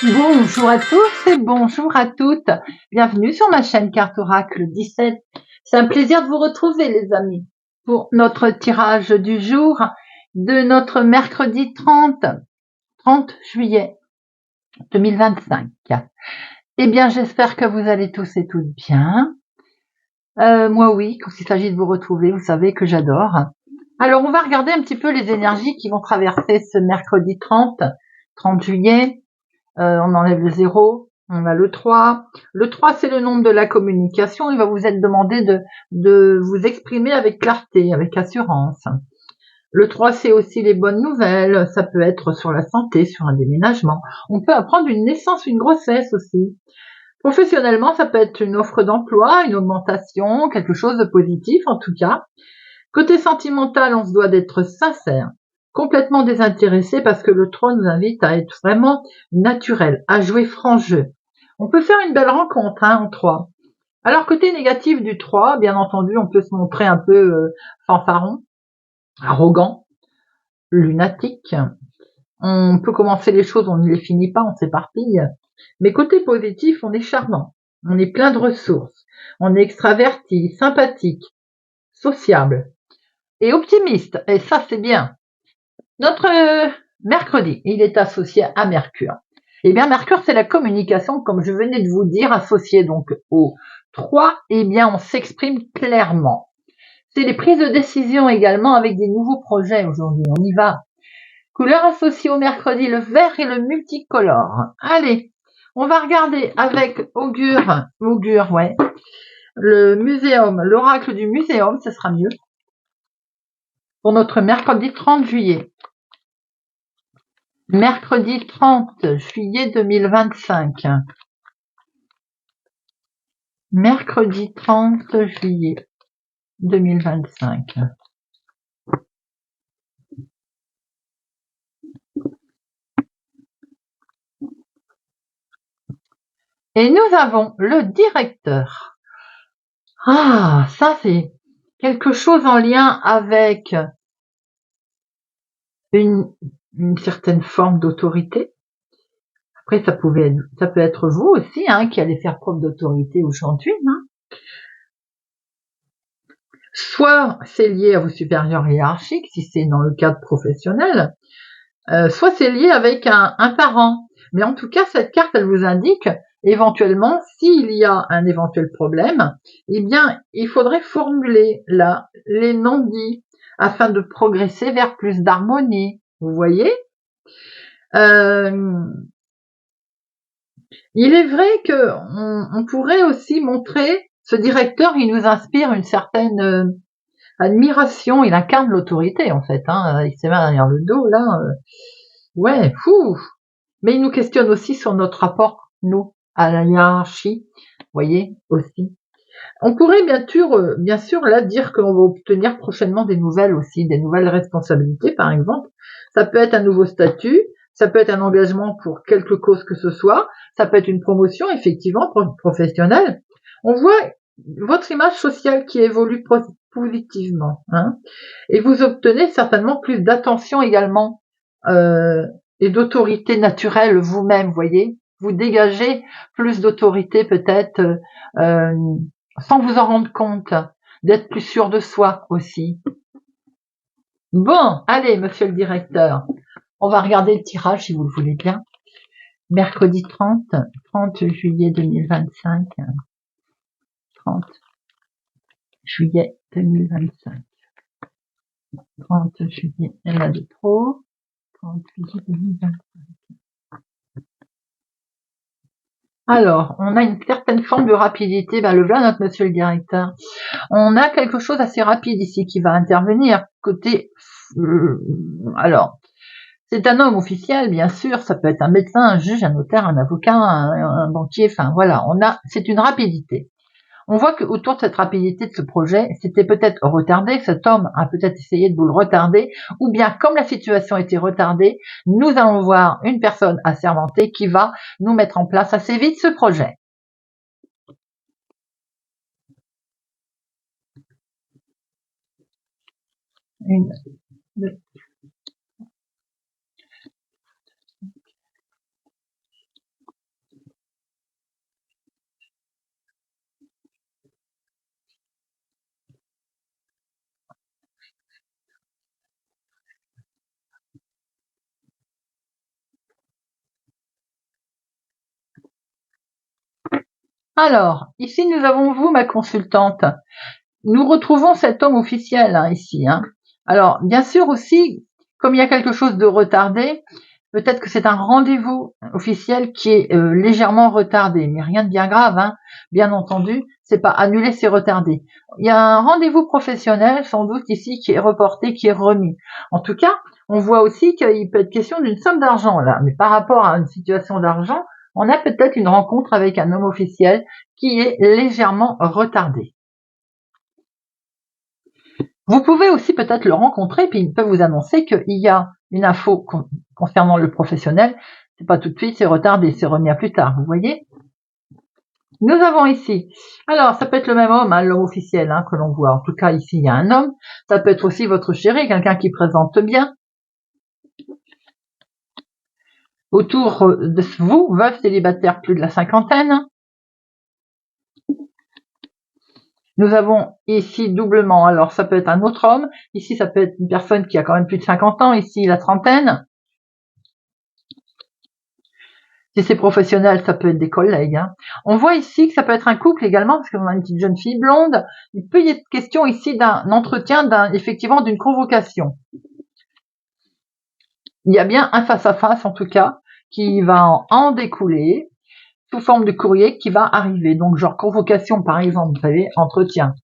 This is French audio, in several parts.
Bonjour à tous et bonjour à toutes. Bienvenue sur ma chaîne Carte Oracle 17. C'est un plaisir de vous retrouver les amis pour notre tirage du jour de notre mercredi 30 juillet 2025. Eh bien, j'espère que vous allez tous et toutes bien. Moi oui, quand il s'agit de vous retrouver, vous savez que j'adore. Alors, on va regarder un petit peu les énergies qui vont traverser ce mercredi 30 juillet. On enlève le 0, on a le 3. Le 3, c'est le nombre de la communication. Il va vous être demandé de vous exprimer avec clarté, avec assurance. Le 3, c'est aussi les bonnes nouvelles. Ça peut être sur la santé, sur un déménagement. On peut apprendre une naissance, une grossesse aussi. Professionnellement, ça peut être une offre d'emploi, une augmentation, quelque chose de positif en tout cas. Côté sentimental, on se doit d'être sincère, complètement désintéressé parce que le 3 nous invite à être vraiment naturel, à jouer franc jeu. On peut faire une belle rencontre en 3. Alors côté négatif du 3, bien entendu, on peut se montrer un peu fanfaron, arrogant, lunatique. On peut commencer les choses, on ne les finit pas, on s'éparpille. Mais côté positif, on est charmant, on est plein de ressources, on est extraverti, sympathique, sociable et optimiste. Et ça, c'est bien. Notre mercredi, il est associé à Mercure. Eh bien, Mercure, c'est la communication, comme je venais de vous dire, associé donc au 3, eh bien, on s'exprime clairement. C'est les prises de décision également avec des nouveaux projets aujourd'hui. On y va. Couleur associée au mercredi, le vert et le multicolore. Allez, on va regarder avec Augure, ouais. Le muséum, l'oracle du muséum, ce sera mieux. Pour notre mercredi 30 juillet. Mercredi 30 juillet 2025. Mercredi 30 juillet 2025. Et nous avons le directeur. Ah, ça c'est quelque chose en lien avec une certaine forme d'autorité. Après, ça peut être vous aussi qui allez faire preuve d'autorité aujourd'hui. Soit c'est lié à vos supérieurs hiérarchiques, si c'est dans le cadre professionnel, soit c'est lié avec un parent. Mais en tout cas, cette carte, elle vous indique éventuellement, s'il y a un éventuel problème, eh bien, il faudrait formuler là les non-dits afin de progresser vers plus d'harmonie. Vous voyez il est vrai que on pourrait aussi montrer, ce directeur, il nous inspire une certaine admiration, il incarne l'autorité en fait, avec ses mains derrière le dos, là, ouais, fou. Mais il nous questionne aussi sur notre rapport, nous, à la hiérarchie, vous voyez, aussi. On pourrait bien sûr là dire qu'on va obtenir prochainement des nouvelles aussi, des nouvelles responsabilités par exemple. Ça peut être un nouveau statut, ça peut être un engagement pour quelque cause que ce soit, ça peut être une promotion effectivement professionnelle. On voit votre image sociale qui évolue positivement, et vous obtenez certainement plus d'attention également et d'autorité naturelle vous-même, voyez. Vous dégagez plus d'autorité peut-être sans vous en rendre compte, d'être plus sûr de soi aussi. Bon, allez, monsieur le directeur, on va regarder le tirage si vous le voulez bien. Mercredi 30 juillet 2025. 30 juillet 2025. 30 juillet, il y en a de trop. 30 juillet 2025. Alors, on a une certaine forme de rapidité. Le voilà notre monsieur le directeur. On a quelque chose assez rapide ici qui va intervenir. Côté... alors, c'est un homme officiel, bien sûr. Ça peut être un médecin, un juge, un notaire, un avocat, un banquier. Enfin, voilà. C'est une rapidité. On voit qu'autour de cette rapidité de ce projet, c'était peut-être retardé, cet homme a peut-être essayé de vous le retarder, ou bien comme la situation était retardée, nous allons voir une personne assermentée qui va nous mettre en place assez vite ce projet. Une, deux, Alors, ici, nous avons vous, ma consultante. Nous retrouvons cet homme officiel, hein, ici. Hein. Alors, bien sûr aussi, comme il y a quelque chose de retardé, peut-être que c'est un rendez-vous officiel qui est légèrement retardé, mais rien de bien grave, hein. Bien entendu, c'est pas annulé, c'est retardé. Il y a un rendez-vous professionnel, sans doute ici, qui est reporté, qui est remis. En tout cas, on voit aussi qu'il peut être question d'une somme d'argent là, mais par rapport à une situation d'argent, on a peut-être une rencontre avec un homme officiel qui est légèrement retardé. Vous pouvez aussi peut-être le rencontrer, puis il peut vous annoncer qu'il y a une info concernant le professionnel. C'est pas tout de suite, c'est retardé, c'est remis à plus tard, vous voyez. Nous avons ici, alors ça peut être le même homme, hein, l'homme officiel que l'on voit. En tout cas, ici, il y a un homme. Ça peut être aussi votre chéri, quelqu'un qui présente bien. Autour de vous, veuf célibataire plus de la cinquantaine. Nous avons ici doublement, alors ça peut être un autre homme, ici ça peut être une personne qui a quand même plus de 50 ans, ici la trentaine. Si c'est professionnel, ça peut être des collègues. Hein. On voit ici que ça peut être un couple également, parce qu'on a une petite jeune fille blonde. Il peut y être question ici d'un entretien, effectivement d'une convocation. Il y a bien un face-à-face, en tout cas, qui va en découler, sous forme de courrier qui va arriver. Donc, genre convocation, par exemple, vous savez, entretien.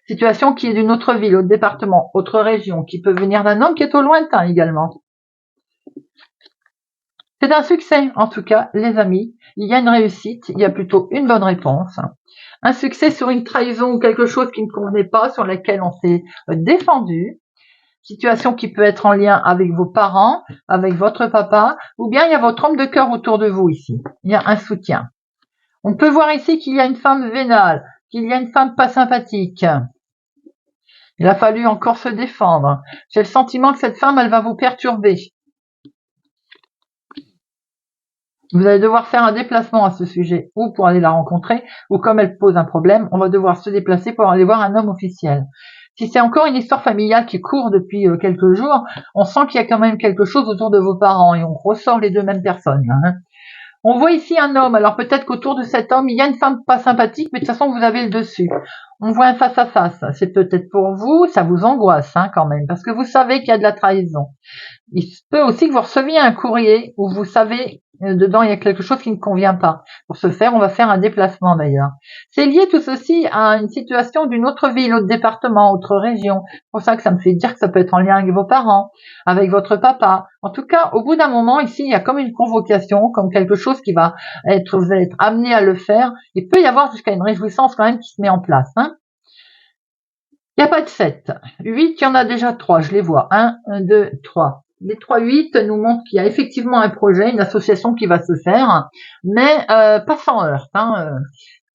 Situation qui est d'une autre ville, autre département, autre région, qui peut venir d'un homme qui est au lointain également. C'est un succès, en tout cas, les amis. Il y a une réussite, il y a plutôt une bonne réponse. Un succès sur une trahison ou quelque chose qui ne convenait pas, sur laquelle on s'est défendu. Situation qui peut être en lien avec vos parents, avec votre papa, ou bien il y a votre homme de cœur autour de vous ici. Il y a un soutien. On peut voir ici qu'il y a une femme vénale, qu'il y a une femme pas sympathique. Il a fallu encore se défendre. J'ai le sentiment que cette femme, elle va vous perturber. Vous allez devoir faire un déplacement à ce sujet, ou pour aller la rencontrer, ou comme elle pose un problème, on va devoir se déplacer pour aller voir un homme officiel. Si c'est encore une histoire familiale qui court depuis quelques jours, on sent qu'il y a quand même quelque chose autour de vos parents, et on ressort les deux mêmes personnes. Hein. On voit ici un homme, alors peut-être qu'autour de cet homme, il y a une femme pas sympathique, mais de toute façon, vous avez le dessus. On voit un face-à-face. C'est peut-être pour vous, ça vous angoisse quand même, parce que vous savez qu'il y a de la trahison. Il se peut aussi que vous receviez un courrier où vous savez, dedans, il y a quelque chose qui ne convient pas. Pour ce faire, on va faire un déplacement d'ailleurs. C'est lié tout ceci à une situation d'une autre ville, autre département, autre région. C'est pour ça que ça me fait dire que ça peut être en lien avec vos parents, avec votre papa. En tout cas, au bout d'un moment, ici, il y a comme une convocation, comme quelque chose qui va être, vous allez être amené à le faire. Il peut y avoir jusqu'à une réjouissance quand même qui se met en place. Hein. Il n'y a pas de 7. 8, il y en a déjà 3, je les vois. 1, 2, 3. Les 3, 8 nous montrent qu'il y a effectivement un projet, une association qui va se faire, mais pas sans heurte. Hein.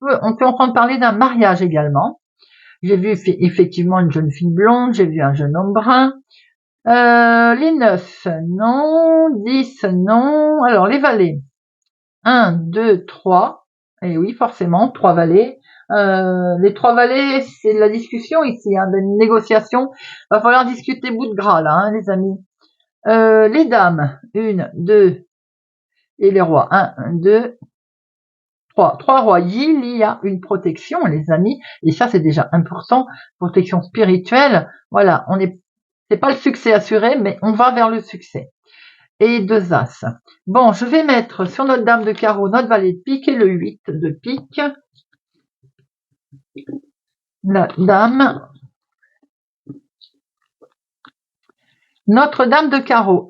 On peut entendre parler d'un mariage également. J'ai vu effectivement une jeune fille blonde, j'ai vu un jeune homme brun. Les 9, non. 10, non. Alors, les valets. 1, 2, 3. Et oui, forcément, 3 valets. Les 3 valets, c'est de la discussion ici, une négociation. Va falloir discuter bout de gras là, hein, les amis. Les dames, 1, 2, et les rois, 1, 2, 3. 3 rois, il y a une protection, les amis, et ça c'est déjà important, protection spirituelle. Voilà, c'est pas le succès assuré, mais on va vers le succès. Et 2 as. Bon, je vais mettre sur notre dame de carreau, notre valet de pique et le 8 de pique. La dame. Notre dame de carreau.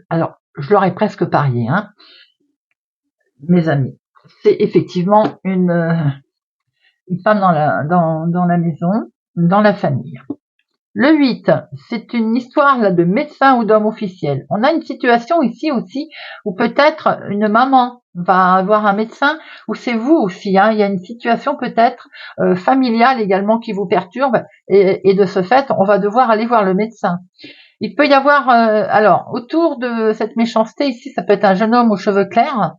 Alors, je l'aurais presque parié, hein, mes amis. C'est effectivement une femme dans la maison, dans la famille. Le 8, c'est une histoire là de médecin ou d'homme officiel. On a une situation ici aussi où peut-être une maman va avoir un médecin, ou c'est vous aussi. Hein, il y a une situation peut-être familiale également qui vous perturbe, et de ce fait, on va devoir aller voir le médecin. Il peut y avoir, alors, autour de cette méchanceté ici, ça peut être un jeune homme aux cheveux clairs,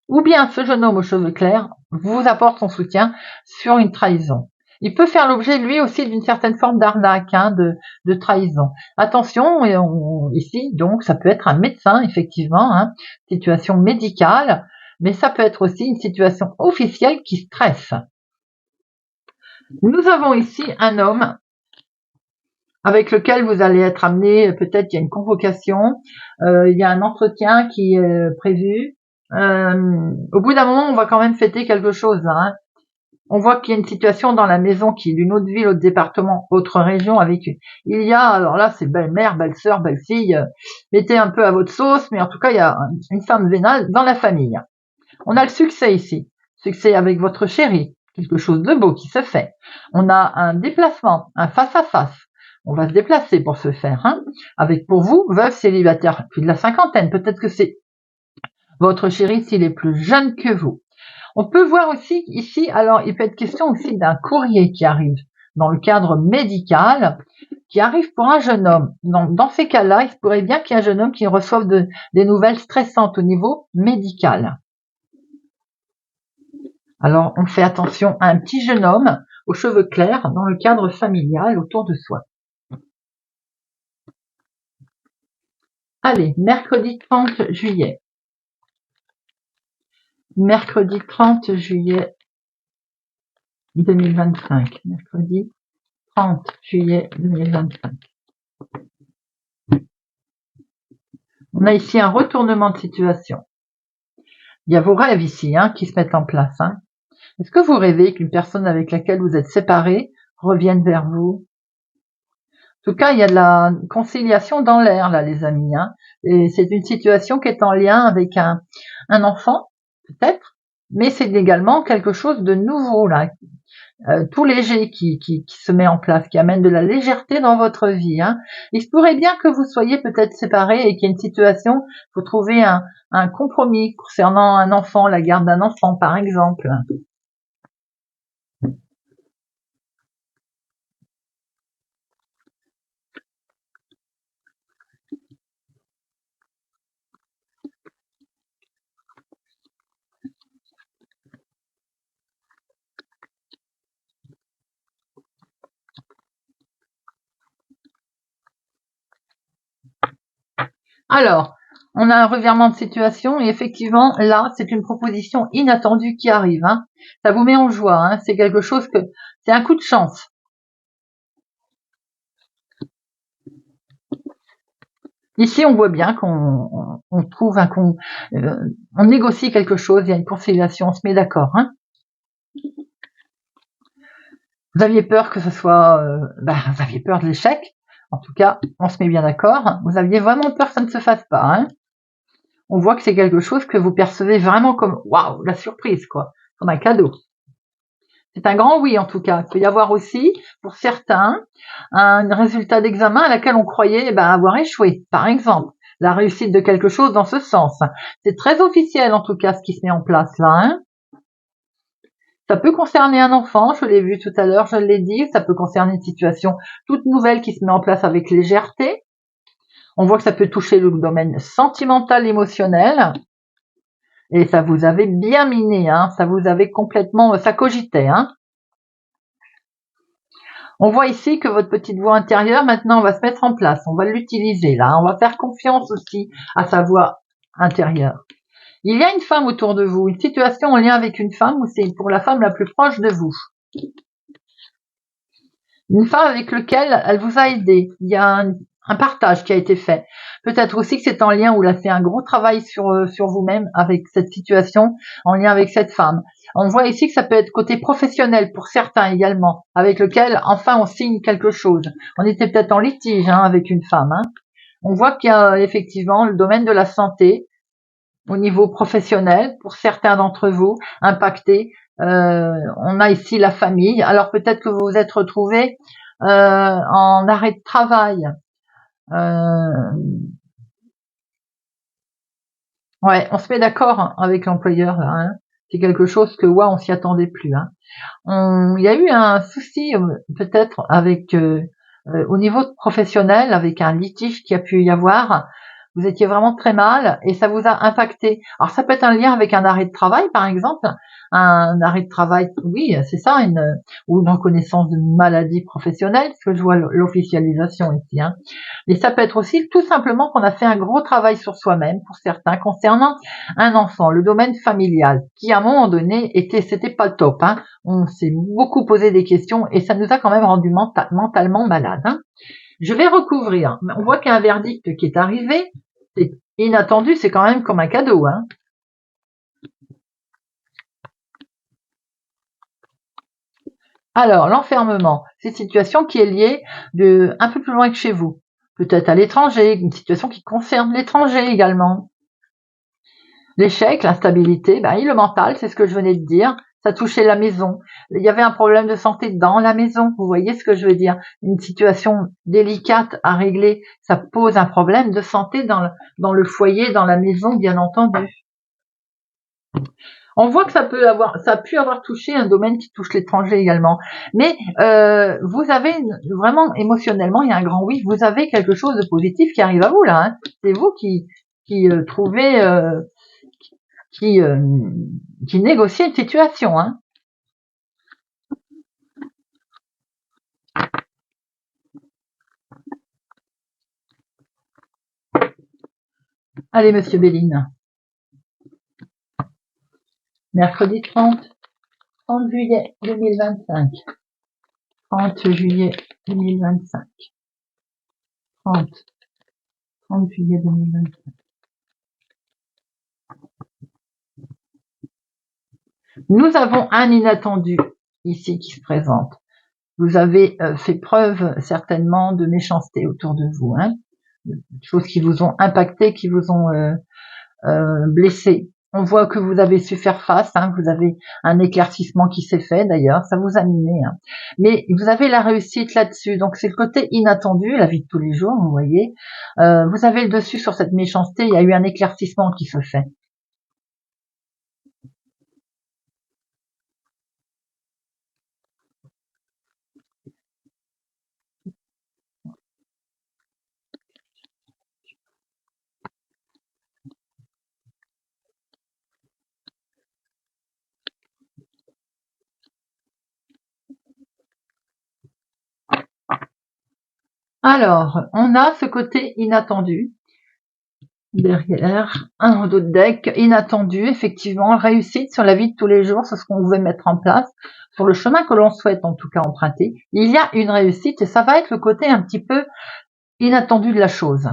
ou bien ce jeune homme aux cheveux clairs vous apporte son soutien sur une trahison. Il peut faire l'objet, lui aussi, d'une certaine forme d'arnaque, hein, de trahison. Attention, ici, donc, ça peut être un médecin, effectivement, hein, situation médicale, mais ça peut être aussi une situation officielle qui stresse. Nous avons ici un homme avec lequel vous allez être amené, peut-être il y a une convocation, il y a un entretien qui est prévu. Au bout d'un moment, on va quand même fêter quelque chose là, hein. On voit qu'il y a une situation dans la maison qui est d'une autre ville, autre département, autre région avec il y a, alors là c'est belle-mère, belle-sœur, belle-fille, mettez un peu à votre sauce, mais en tout cas il y a une femme vénale dans la famille. On a le succès ici, succès avec votre chéri, quelque chose de beau qui se fait. On a un déplacement, un face-à-face. On va se déplacer pour se faire, hein. Avec pour vous, veuve célibataire, plus de la cinquantaine, peut-être que c'est votre chéri s'il est plus jeune que vous. On peut voir aussi ici, alors il peut être question aussi d'un courrier qui arrive dans le cadre médical, qui arrive pour un jeune homme. Donc, dans ces cas-là, il se pourrait bien qu'il y ait un jeune homme qui reçoive des nouvelles stressantes au niveau médical. Alors, on fait attention à un petit jeune homme aux cheveux clairs dans le cadre familial autour de soi. Allez, mercredi 30 juillet. Mercredi 30 juillet 2025. Mercredi 30 juillet 2025. On a ici un retournement de situation. Il y a vos rêves ici, hein, qui se mettent en place, hein. Est-ce que vous rêvez qu'une personne avec laquelle vous êtes séparés revienne vers vous? En tout cas, il y a de la conciliation dans l'air, là, les amis, hein. Et c'est une situation qui est en lien avec un enfant, peut-être, mais c'est également quelque chose de nouveau, là, tout léger qui se met en place, qui amène de la légèreté dans votre vie, hein. Il se pourrait bien que vous soyez peut-être séparés et qu'il y ait une situation, il faut trouver un compromis concernant un enfant, la garde d'un enfant, par exemple. Alors, on a un revirement de situation et effectivement, là, c'est une proposition inattendue qui arrive, hein. Ça vous met en joie, hein. C'est quelque chose c'est un coup de chance. Ici, on voit bien qu'on trouve on négocie quelque chose, il y a une conciliation, on se met d'accord, hein. Vous aviez peur que ce soit, vous aviez peur de l'échec. En tout cas, on se met bien d'accord. Vous aviez vraiment peur que ça ne se fasse pas, hein. On voit que c'est quelque chose que vous percevez vraiment comme waouh, la surprise, quoi, comme un cadeau. C'est un grand oui, en tout cas. Il peut y avoir aussi, pour certains, un résultat d'examen à laquelle on croyait avoir échoué, par exemple. La réussite de quelque chose dans ce sens. C'est très officiel, en tout cas, ce qui se met en place là, hein. Ça peut concerner un enfant, je l'ai vu tout à l'heure, je l'ai dit, ça peut concerner une situation toute nouvelle qui se met en place avec légèreté. On voit que ça peut toucher le domaine sentimental, émotionnel. Et ça vous avait bien miné, hein, ça vous avait complètement, ça cogitait, hein. On voit ici que votre petite voix intérieure, maintenant, va se mettre en place. On va l'utiliser, là. On va faire confiance aussi à sa voix intérieure. Il y a une femme autour de vous, une situation en lien avec une femme ou c'est pour la femme la plus proche de vous. Une femme avec laquelle elle vous a aidé. Il y a un partage qui a été fait. Peut-être aussi que c'est en lien où elle a fait un gros travail sur vous-même avec cette situation, en lien avec cette femme. On voit ici que ça peut être côté professionnel pour certains également, avec lequel enfin on signe quelque chose. On était peut-être en litige avec une femme, hein. On voit qu'il y a effectivement le domaine de la santé au niveau professionnel pour certains d'entre vous impactés. On a ici la famille. Alors peut-être que vous vous êtes retrouvés en arrêt de travail. Ouais, on se met d'accord avec l'employeur là, hein. C'est quelque chose que on s'y attendait plus, hein. Il y a eu un souci peut-être avec au niveau professionnel avec un litige qui a pu y avoir. vous étiez vraiment très mal et ça vous a impacté. Alors ça peut être un lien avec un arrêt de travail par exemple, un arrêt de travail, oui c'est ça, ou une reconnaissance de maladie professionnelle, parce que je vois l'officialisation ici. Hein. Et ça peut être aussi tout simplement qu'on a fait un gros travail sur soi-même pour certains concernant un enfant, le domaine familial, qui à un moment donné c'était pas le top. Hein. On s'est beaucoup posé des questions et ça nous a quand même rendu mentalement malade. Hein. Je vais recouvrir. On voit qu'il y a un verdict qui est arrivé. C'est inattendu, c'est quand même comme un cadeau. Hein. Alors, l'enfermement, c'est une situation qui est liée un peu plus loin que chez vous. Peut-être à l'étranger, une situation qui concerne l'étranger également. L'échec, l'instabilité, le mental, c'est ce que je venais de dire. Ça touchait la maison. Il y avait un problème de santé dans la maison. Vous voyez ce que je veux dire? Une situation délicate à régler. Ça pose un problème de santé dans le foyer, dans la maison, bien entendu. On voit que ça a pu avoir touché un domaine qui touche l'étranger également. Mais vous avez vraiment émotionnellement, il y a un grand oui. Vous avez quelque chose de positif qui arrive à vous là. Hein. C'est vous qui trouvez qui négocie une situation. Hein. Allez, monsieur Béline. Mercredi 30 juillet 2025. 30 juillet 2025. 30 juillet 2025. Nous avons un inattendu ici qui se présente. Vous avez fait preuve certainement de méchanceté autour de vous, hein, choses qui vous ont impacté, qui vous ont blessé. On voit que vous avez su faire face, hein, vous avez un éclaircissement qui s'est fait d'ailleurs, ça vous a miné. Hein. Mais vous avez la réussite là-dessus, donc c'est le côté inattendu, la vie de tous les jours, vous voyez. Vous avez le dessus sur cette méchanceté, il y a eu un éclaircissement qui se fait. Alors, on a ce côté inattendu. Derrière, un rideau de deck inattendu, effectivement, réussite sur la vie de tous les jours, c'est ce qu'on veut mettre en place, sur le chemin que l'on souhaite en tout cas emprunter. Il y a une réussite et ça va être le côté un petit peu inattendu de la chose.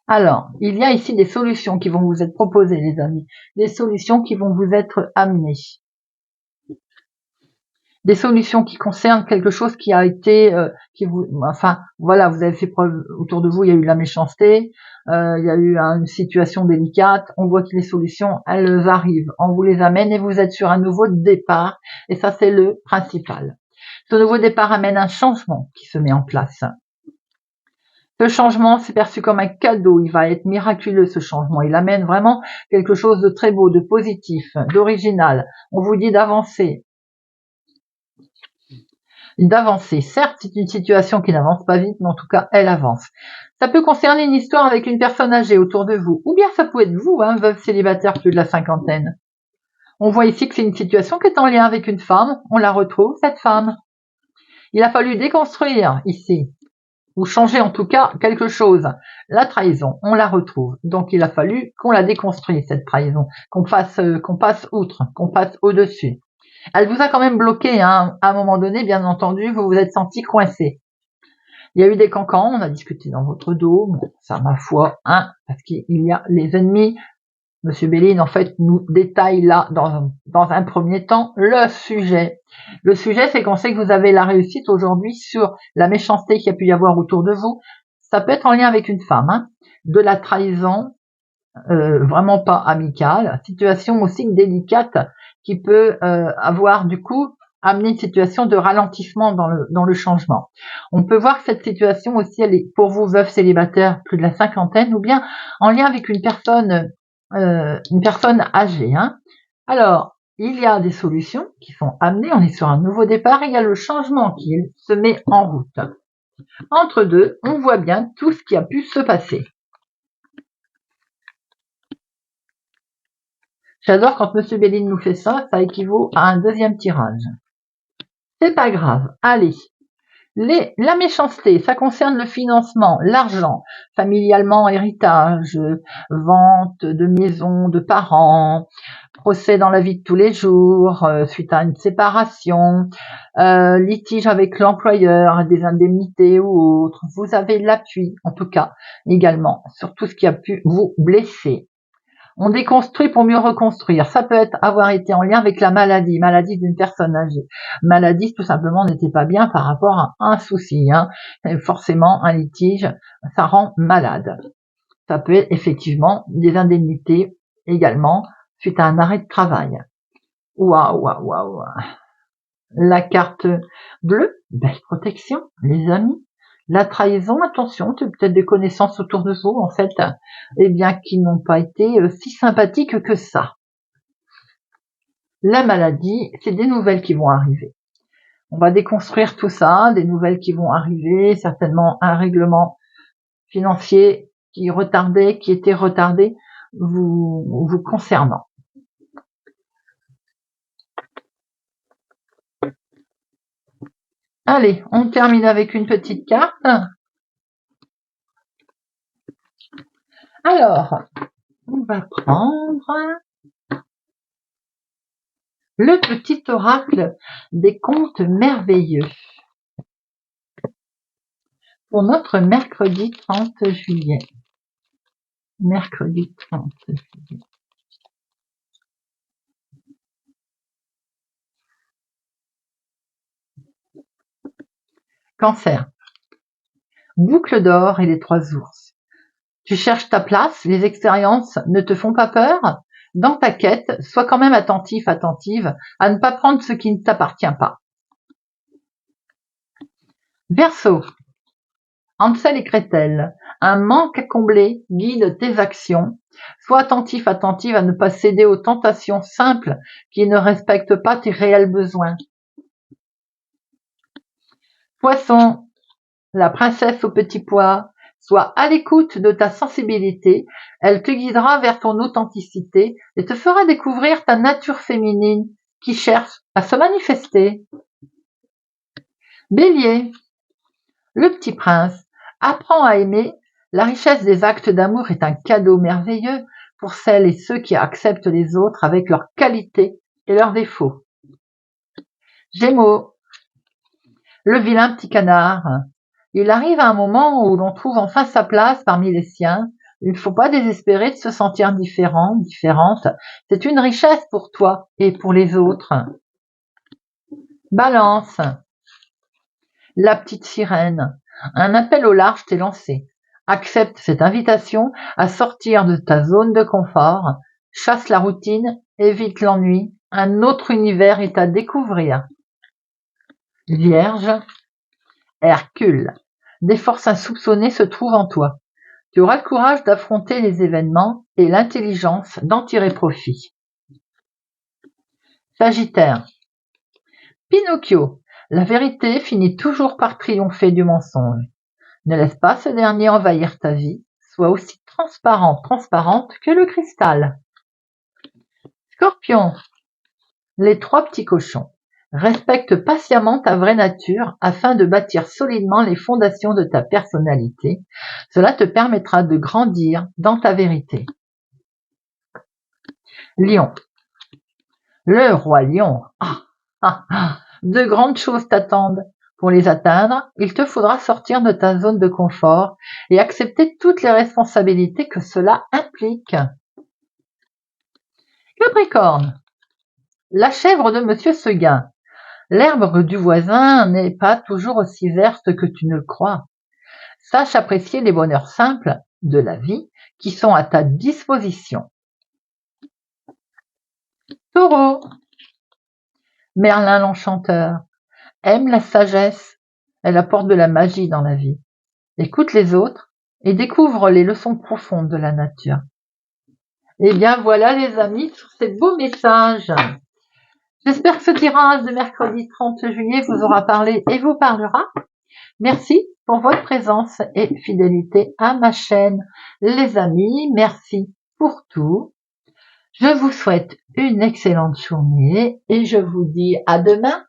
Alors, il y a ici des solutions qui vont vous être proposées, les amis, des solutions qui vont vous être amenées. Des solutions qui concernent quelque chose qui a été, voilà, vous avez fait preuve autour de vous, il y a eu de la méchanceté, il y a eu une situation délicate, on voit que les solutions, elles arrivent, on vous les amène et vous êtes sur un nouveau départ, et ça c'est le principal. Ce nouveau départ amène un changement qui se met en place. Ce changement, c'est perçu comme un cadeau, il va être miraculeux ce changement, il amène vraiment quelque chose de très beau, de positif, d'original, on vous dit d'avancer. Certes, c'est une situation qui n'avance pas vite, mais en tout cas, elle avance. Ça peut concerner une histoire avec une personne âgée autour de vous, ou bien ça peut être vous, hein, veuve célibataire plus de la cinquantaine. On voit ici que c'est une situation qui est en lien avec une femme, on la retrouve, cette femme. Il a fallu déconstruire ici, ou changer en tout cas quelque chose. La trahison, on la retrouve. Donc il a fallu qu'on la déconstruise, cette trahison, qu'on passe outre, qu'on passe au-dessus. Elle vous a quand même bloqué, hein. À un moment donné, bien entendu, vous vous êtes senti coincé. Il y a eu des cancans, on a discuté dans votre dos, ça, ma foi, hein, parce qu'il y a les ennemis. Monsieur Béline, en fait, nous détaille là, dans un premier temps, le sujet. Le sujet, c'est qu'on sait que vous avez la réussite aujourd'hui sur la méchanceté qu'il y a pu y avoir autour de vous. Ça peut être en lien avec une femme, hein, de la trahison, vraiment pas amicale, situation aussi délicate qui peut avoir du coup amené une situation de ralentissement dans le changement. On peut voir que cette situation aussi, elle est pour vous veuve célibataire plus de la cinquantaine ou bien en lien avec une personne âgée. Hein. Alors, il y a des solutions qui sont amenées, on est sur un nouveau départ, et il y a le changement qui se met en route. Entre deux, on voit bien tout ce qui a pu se passer. J'adore quand Monsieur Béline nous fait ça, ça équivaut à un deuxième tirage. C'est pas grave, allez. La méchanceté, ça concerne le financement, l'argent, familialement, héritage, vente de maison, de parents, procès dans la vie de tous les jours, suite à une séparation, litige avec l'employeur, des indemnités ou autres. Vous avez l'appui, en tout cas, également, sur tout ce qui a pu vous blesser. On déconstruit pour mieux reconstruire. Ça peut avoir été en lien avec la maladie d'une personne âgée. Maladie, tout simplement, n'était pas bien par rapport à un souci. Et forcément, un litige, ça rend malade. Ça peut être effectivement des indemnités également suite à un arrêt de travail. Waouh. La carte bleue, belle protection, les amis. La trahison, attention, tu as peut-être des connaissances autour de vous, en fait, qui n'ont pas été si sympathiques que ça. La maladie, c'est des nouvelles qui vont arriver. On va déconstruire tout ça, des nouvelles qui vont arriver, certainement un règlement financier qui était retardé, vous concernant. Allez, on termine avec une petite carte. Alors, on va prendre le petit oracle des contes merveilleux pour notre mercredi 30 juillet. Mercredi 30 juillet. Cancer. Boucle d'or et les 3 ours. Tu cherches ta place, les expériences ne te font pas peur? Dans ta quête, sois quand même attentif, attentive à ne pas prendre ce qui ne t'appartient pas. Verseau. Hansel et Gretel. Un manque à combler guide tes actions. Sois attentif, attentive à ne pas céder aux tentations simples qui ne respectent pas tes réels besoins. Poisson. La princesse au petit pois. Sois à l'écoute de ta sensibilité, elle te guidera vers ton authenticité et te fera découvrir ta nature féminine qui cherche à se manifester. Bélier. Le petit prince. Apprends à aimer. La richesse des actes d'amour est un cadeau merveilleux pour celles et ceux qui acceptent les autres avec leurs qualités et leurs défauts. Gémeaux. Le vilain petit canard. Il arrive à un moment où l'on trouve enfin sa place parmi les siens. Il ne faut pas désespérer de se sentir différent, différente. C'est une richesse pour toi et pour les autres. Balance. La petite sirène. Un appel au large t'est lancé. Accepte cette invitation à sortir de ta zone de confort. Chasse la routine, évite l'ennui. Un autre univers est à découvrir. Vierge. Hercule. Des forces insoupçonnées se trouvent en toi. Tu auras le courage d'affronter les événements et l'intelligence d'en tirer profit. Sagittaire. Pinocchio. La vérité finit toujours par triompher du mensonge. Ne laisse pas ce dernier envahir ta vie. Sois aussi transparente que le cristal. Scorpion. Les 3 petits cochons. Respecte patiemment ta vraie nature afin de bâtir solidement les fondations de ta personnalité. Cela te permettra de grandir dans ta vérité. Lion. Le roi lion. De grandes choses t'attendent. Pour les atteindre, il te faudra sortir de ta zone de confort et accepter toutes les responsabilités que cela implique. Capricorne. La chèvre de Monsieur Seguin. L'herbe du voisin n'est pas toujours aussi verte que tu ne le crois. Sache apprécier les bonheurs simples de la vie qui sont à ta disposition. Taureau. Merlin l'enchanteur. Aime la sagesse, elle apporte de la magie dans la vie. Écoute les autres et découvre les leçons profondes de la nature. Eh bien voilà les amis, sur ces beaux messages. J'espère que ce tirage de mercredi 30 juillet vous aura parlé et vous parlera. Merci pour votre présence et fidélité à ma chaîne. Les amis, merci pour tout. Je vous souhaite une excellente journée et je vous dis à demain.